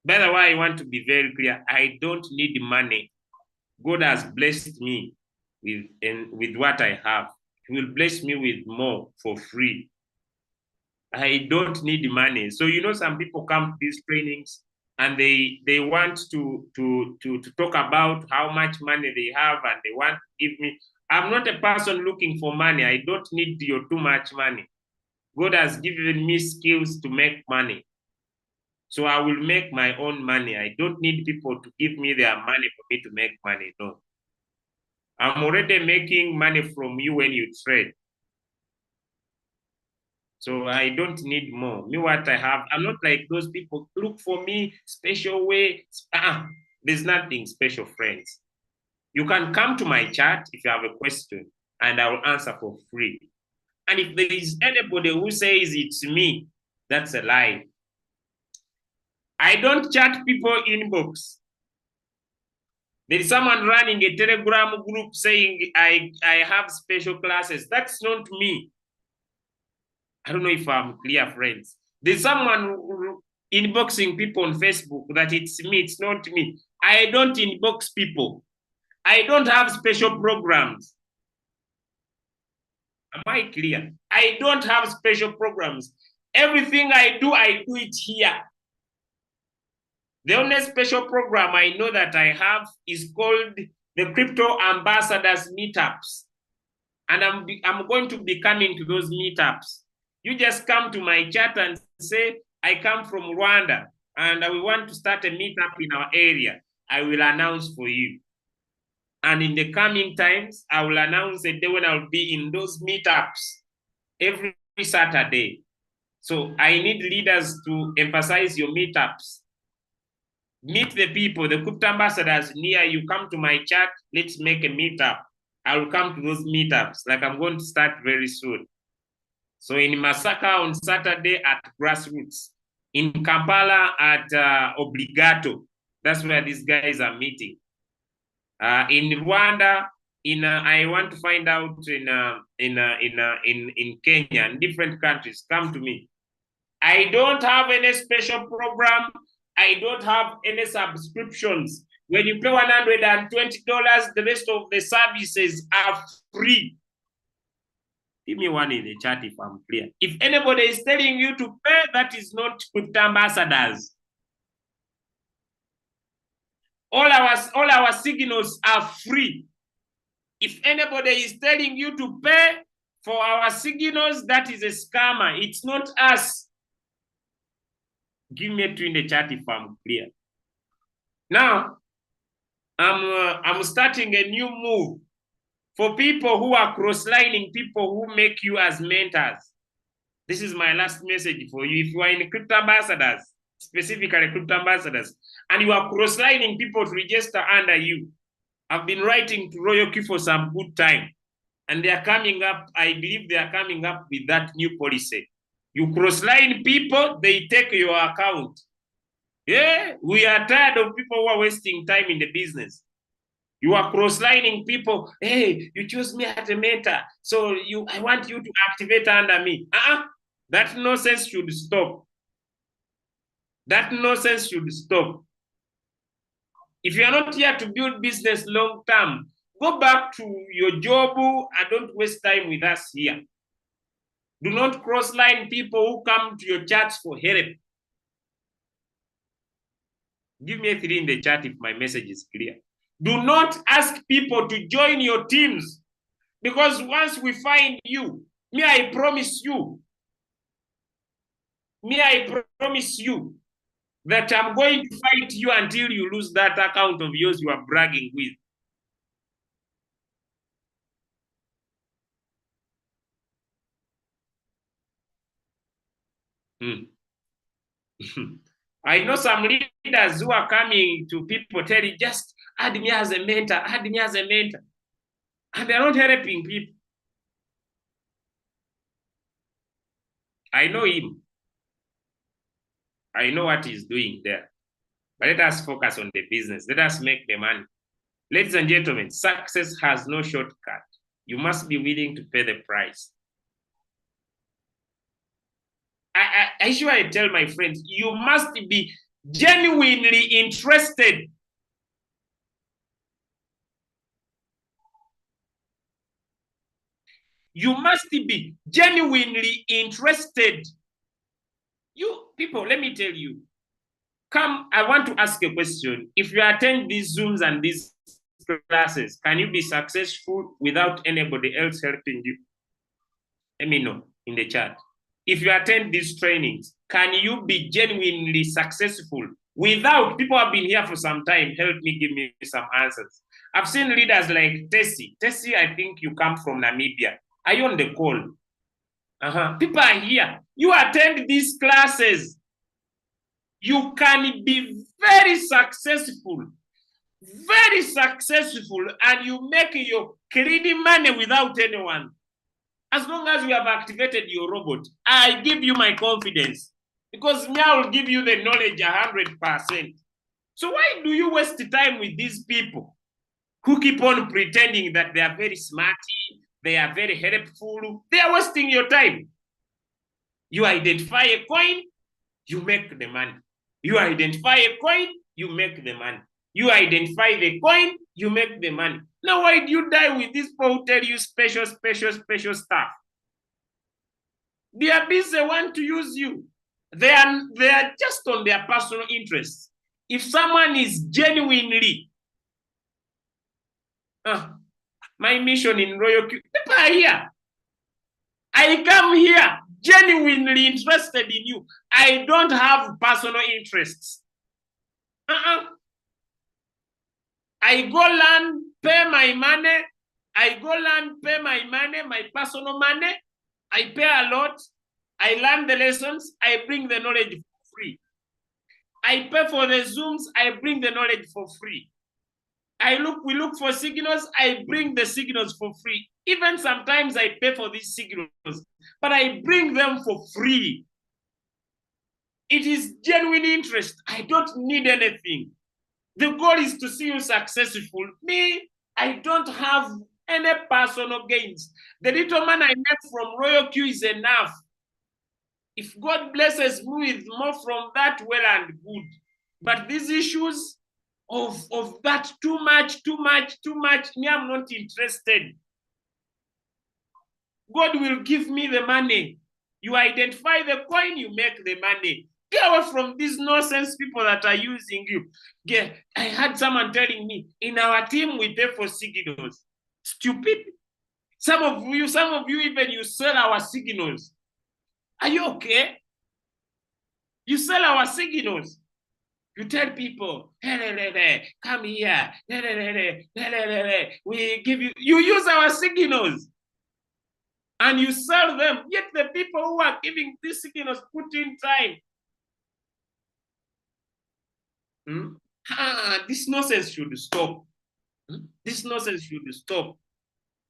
By the way, I want to be very clear. I don't need money. God has blessed me with what I have. He will bless me with more for free. I don't need money. So you know, some people come to these trainings and they want to talk about how much money they have and they want to give me. I'm not a person looking for money. I don't need your too much money. God has given me skills to make money. So I will make my own money. I don't need people to give me their money for me to make money. No. I'm already making money from you when you trade. So I don't need more. Me, what I have, I'm not like those people. Look for me, special way. There's nothing special, friends. You can come to my chat if you have a question, and I will answer for free. And if there is anybody who says it's me, that's a lie. I don't chat people inbox. There is someone running a Telegram group saying I have special classes. That's not me. I don't know if I'm clear, friends. There's someone inboxing people on Facebook that it's me, it's not me. I don't inbox people. I don't have special programs. Am I clear? I don't have special programs. Everything I do it here. The only special program I know that I have is called the Crypto Ambassadors Meetups. And I'm going to be coming to those meetups. You just come to my chat and say, I come from Rwanda and we want to start a meetup in our area. I will announce for you. And in the coming times, I will announce a day when I'll be in those meetups every Saturday. So I need leaders to emphasize your meetups. Meet the people, the crypto ambassadors near you. Come to my chat. Let's make a meetup. I will come to those meetups. Like I'm going to start very soon. So in Masaka on Saturday at Grassroots. In Kampala at Obligato. That's where these guys are meeting. In Rwanda, I want to find out in Kenya, in different countries. Come to me. I don't have any special program. I don't have any subscriptions. When you pay $120, the rest of the services are free. Give me one in the chat if I'm clear. If anybody is telling you to pay, that is not crypto ambassadors. All our signals are free. If anybody is telling you to pay for our signals, that is a scammer. It's not us. Give me a 2 in the chat if I'm clear. Now, I'm starting a new move for people who are cross-lining, people who make you as mentors. This is my last message for you. If you are in crypto ambassadors, specifically crypto ambassadors, and you are cross-lining people to register under you, I've been writing to Royal Key for some good time, and they are coming up. I believe they are coming up with that new policy. You cross-line people, they take your account. Yeah, we are tired of people who are wasting time in the business. You are cross-lining people. Hey, you choose me as a mentor, so I want you to activate under me. That nonsense should stop. That nonsense should stop. If you are not here to build business long term, go back to your job and don't waste time with us here. Do not cross line people who come to your chats for help. Give me a 3 in the chat if my message is clear. Do not ask people to join your teams, because once we find you, I promise you that I'm going to fight you until you lose that account of yours you are bragging with. I know some leaders who are coming to people telling, just add me as a mentor, add me as a mentor. And they're not helping people. I know him. I know what he's doing there. But let us focus on the business. Let us make the money. Ladies and gentlemen, success has no shortcut. You must be willing to pay the price. I usually tell my friends, you must be genuinely interested. You must be genuinely interested. You people, let me tell you, come, I want to ask a question. If you attend these Zooms and these classes, can you be successful without anybody else helping you? Let me know in the chat. If you attend these trainings, can you be genuinely successful without people have been here for some time? Help me, give me some answers. I've seen leaders like Tessie. Tessie, I think you come from Namibia. Are you on the call? People are here. You attend these classes. You can be very successful, and you make your clean money without anyone. As long as you have activated your robot, I give you my confidence, because me, I will give you the knowledge 100%. So why do you waste time with these people who keep on pretending that they are very smart, they are very helpful? They are wasting your time. You identify a coin, you make the money. You identify a coin, you make the money. You identify the coin, you make the money. Now, why do you die with these people who tell you special stuff? They are busy, want to use you. They are just on their personal interests. If someone is genuinely, my mission in Royal Q, people are here. I come here genuinely interested in you. I don't have personal interests. I go learn, pay my money. My personal money. I pay a lot. I learn the lessons. I bring the knowledge for free. I pay for the Zooms. I bring the knowledge for free. We look for signals. I bring the signals for free. Even sometimes I pay for these signals, but I bring them for free. It is genuine interest. I don't need anything. The goal is to see you successful. Me, I don't have any personal gains. The little man I make from Royal Q is enough. If God blesses me with more from that, well and good. But these issues of that too much, me, I'm not interested. God will give me the money. You identify the coin, you make the money. Get away from these nonsense people that are using you. I had someone telling me, in our team, we pay for signals. Stupid. Some of you even you sell our signals. Are you okay? You sell our signals. You tell people, hey, come here. We give you use our signals. And you sell them. Yet the people who are giving these signals put in time. This nonsense should stop. This nonsense should stop.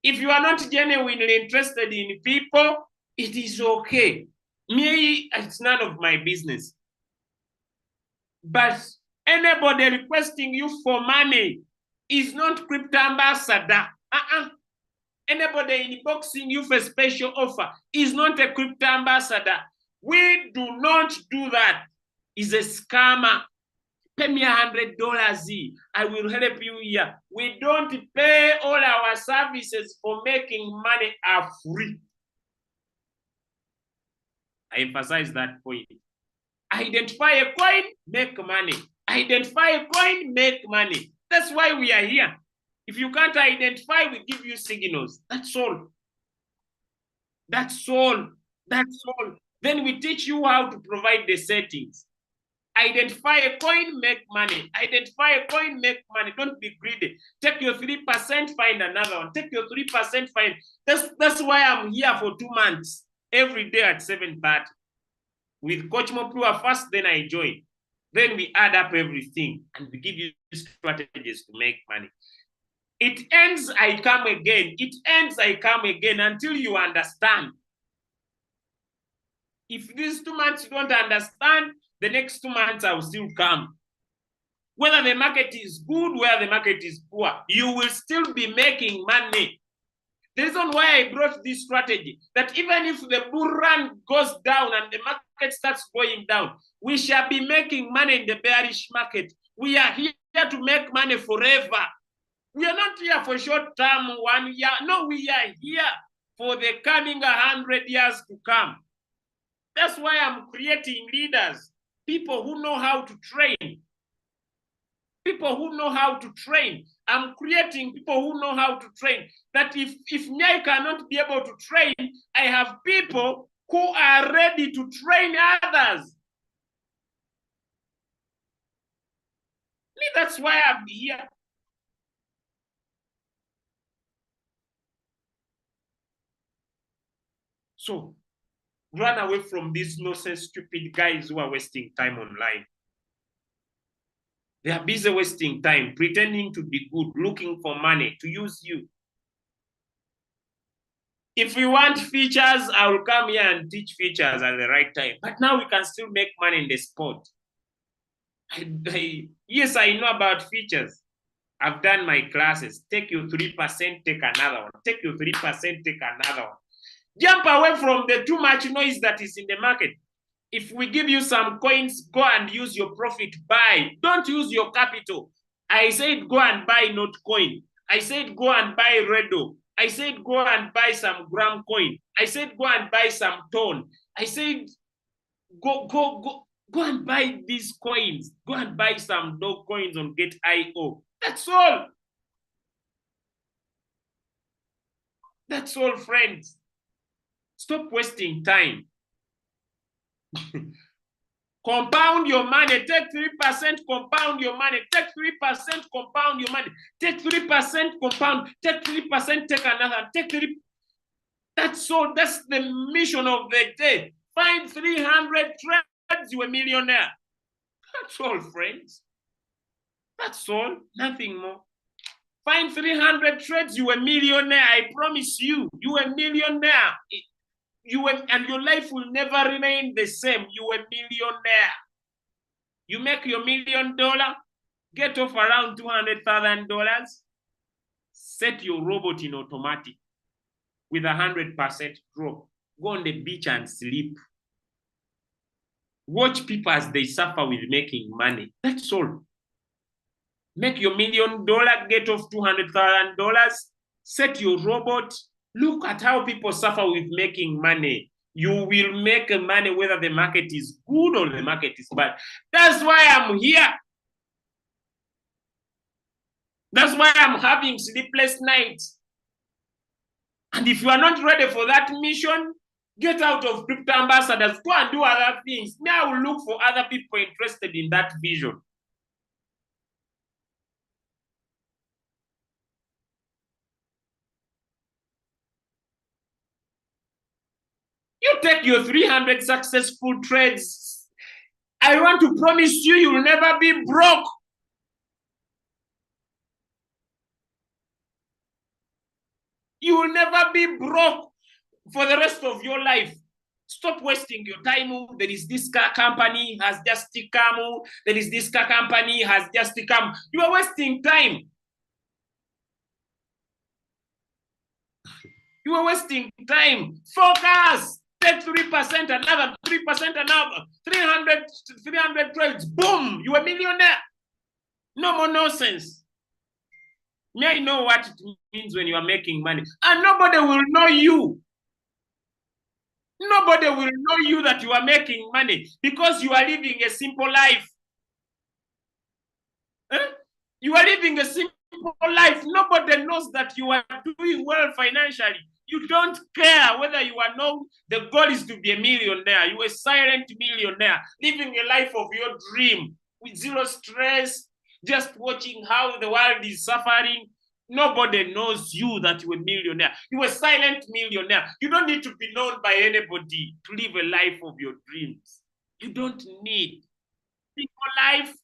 If you are not genuinely interested in people, it is okay. Me, it's none of my business. But anybody requesting you for money is not crypto ambassador. Anybody inboxing you for special offer is not a crypto ambassador. We do not do that. He's a scammer. Pay me $100. I will help you here. We don't pay. All our services for making money are free. I emphasize that point. Identify a coin, make money. Identify a coin, make money. That's why we are here. If you can't identify, we give you signals. That's all. That's all. That's all. Then we teach you how to provide the settings. Identify a coin, make money. Identify a coin, make money. Don't be greedy. Take your 3%, find another one. Take your 3%, find. That's why I'm here for 2 months. Every day at 7:30. With Coach Mopua first, then I join. Then we add up everything and we give you strategies to make money. It ends, I come again. It ends, I come again until you understand. If these 2 months you don't understand, the next 2 months I will still come. Whether the market is good, whether the market is poor, you will still be making money. The reason why I brought this strategy, that even if the bull run goes down and the market starts going down, we shall be making money in the bearish market. We are here to make money forever. We are not here for short term 1 year. No, we are here for the coming 100 years to come. That's why I'm creating leaders, people who know how to train. People who know how to train. I'm creating people who know how to train. That if I cannot be able to train, I have people who are ready to train others. That's why I'm here. So run away from these nonsense, stupid guys who are wasting time online. They are busy wasting time, pretending to be good, looking for money to use you. If we want features, I will come here and teach features at the right time. But now we can still make money in the spot. Yes, I know about features. I've done my classes. Take your 3%, take another one. Take your 3%, take another one. Jump away from the too much noise that is in the market. If we give you some coins, go and use your profit, buy. Don't use your capital. I said go and buy not coin. I said go and buy Redo. I said go and buy some gram coin. I said go and buy some tone. I said go and buy these coins. Go and buy some dog coins on Get.io. That's all. That's all, friends. Stop wasting time. Compound your money. Take 3%, compound your money. Take 3%, compound your money. Take 3%, compound. Take 3%, take another. Take 3%. That's all. That's the mission of the day. Find 300 trades, you're a millionaire. That's all, friends. That's all. Nothing more. Find 300 trades, you're a millionaire. I promise you, you're a millionaire. And your life will never remain the same. You're a millionaire. You make your $1 million, get off around $200,000, set your robot in automatic with 100% drop. Go on the beach and sleep. Watch people as they suffer with making money. That's all. Make your $1 million, get off $200,000, set your robot. Look at how people suffer with making money. You will make money whether the market is good or the market is bad. That's why I'm here. That's why I'm having sleepless nights. And if you are not ready for that mission, get out of crypto ambassadors. Go and do other things. Now I will look for other people interested in that vision. You take your 300 successful trades. I want to promise you, you will never be broke. You will never be broke for the rest of your life. Stop wasting your time. There is this car company has just come. There is this car company has just come. You are wasting time. You are wasting time. Focus. Take 3%, another 3%, another 300 trades. Boom, you are a millionaire. No more nonsense. May I know what it means when you are making money. And nobody will know you. Nobody will know you that you are making money because you are living a simple life. You are living a simple life. Nobody knows that you are doing well financially. You don't care whether you are known. The goal is to be a millionaire. You are a silent millionaire, living a life of your dream with zero stress, just watching how the world is suffering. Nobody knows you that you're a millionaire. You're a silent millionaire. You don't need to be known by anybody to live a life of your dreams. You don't need simple life,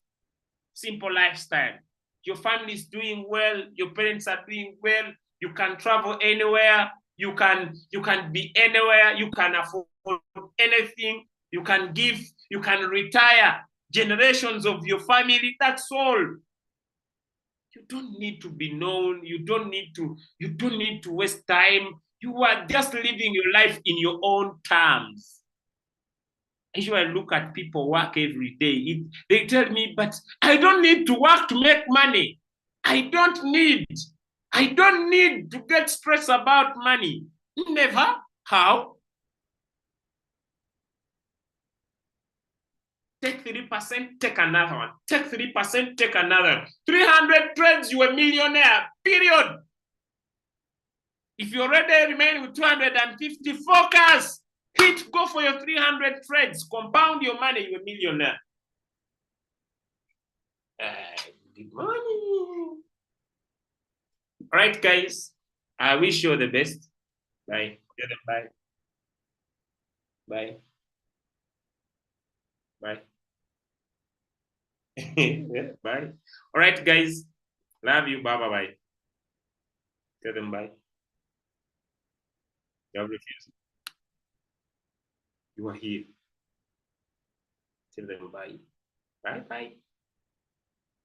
simple lifestyle. Your family is doing well, your parents are doing well, you can travel anywhere, you can be anywhere, you can afford anything, you can give, you can retire generations of your family. That's all. You don't need to be known, you don't need to waste time. You are just living your life in your own terms. Usually I look at people work every day. They tell me, but I don't need to work to make money. I don't need to get stressed about money. Never. How? Take 3%, take another one. Take 3%, take another. 300 trades, you're a millionaire. Period. If you already remain with 250, focus. Go for your 300 trades. Compound your money, you're a millionaire. Good morning. All right, guys. I wish you the best. Bye. Bye. Bye. Bye. Bye. All right, guys. Love you. Bye. Bye. Bye. Tell them bye. You have refused. You are here. Tell them bye. Bye. Bye.